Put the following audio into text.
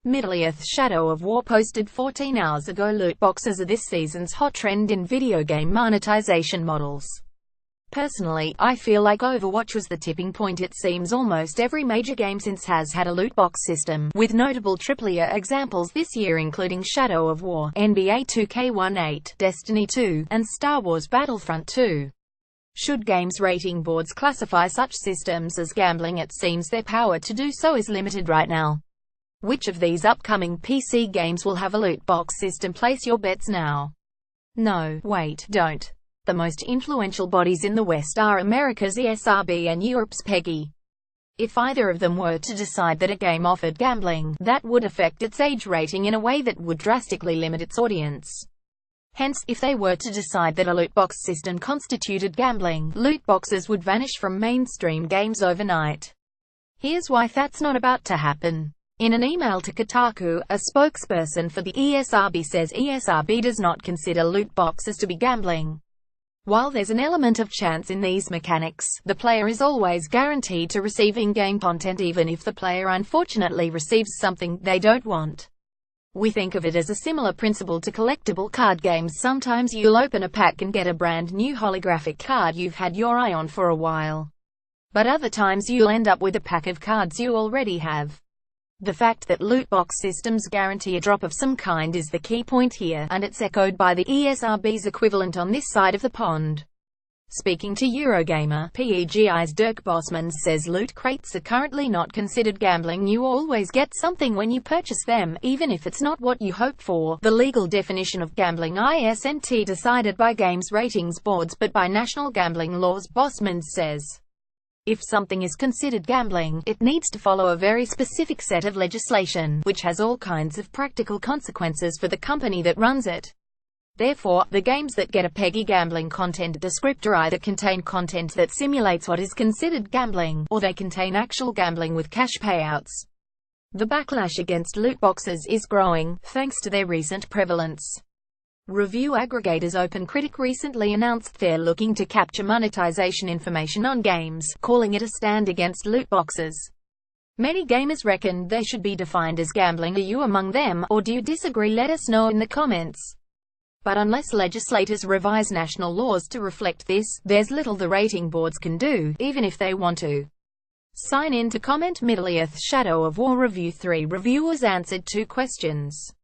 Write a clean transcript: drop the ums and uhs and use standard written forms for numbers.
Middle-earth Shadow of War posted 14 hours ago loot boxes are this season's hot trend in video game monetization models. Personally, I feel like Overwatch was the tipping point. It seems almost every major game since has had a loot box system, with notable AAA examples this year including Shadow of War, NBA 2K18, Destiny 2, and Star Wars Battlefront 2. Should games rating boards classify such systems as gambling? It seems their power to do so is limited right now. Which of these upcoming PC games will have a loot box system? Place your bets now. No, wait, don't. The most influential bodies in the West are America's ESRB and Europe's PEGI. If either of them were to decide that a game offered gambling, that would affect its age rating in a way that would drastically limit its audience. Hence, if they were to decide that a loot box system constituted gambling, loot boxes would vanish from mainstream games overnight. Here's why that's not about to happen. In an email to Kotaku, a spokesperson for the ESRB says ESRB does not consider loot boxes to be gambling. While there's an element of chance in these mechanics, the player is always guaranteed to receive in-game content even if the player unfortunately receives something they don't want. We think of it as a similar principle to collectible card games. Sometimes you'll open a pack and get a brand new holographic card you've had your eye on for a while. But other times you'll end up with a pack of cards you already have. The fact that loot box systems guarantee a drop of some kind is the key point here, and it's echoed by the ESRB's equivalent on this side of the pond. Speaking to Eurogamer, PEGI's Dirk Bosmans says loot crates are currently not considered gambling. You always get something when you purchase them, even if it's not what you hoped for. The legal definition of gambling isn't decided by games ratings boards but by national gambling laws. Bosmans says, if something is considered gambling, it needs to follow a very specific set of legislation, which has all kinds of practical consequences for the company that runs it. Therefore, the games that get a PEGI gambling content descriptor either contain content that simulates what is considered gambling, or they contain actual gambling with cash payouts. The backlash against loot boxes is growing, thanks to their recent prevalence. Review aggregators OpenCritic recently announced they're looking to capture monetization information on games, calling it a stand against loot boxes. Many gamers reckon they should be defined as gambling. Are you among them, or do you disagree? Let us know in the comments. But unless legislators revise national laws to reflect this, there's little the rating boards can do, even if they want to. Sign in to comment. Middle-earth Shadow of War Review 3 reviewers answered 2 questions.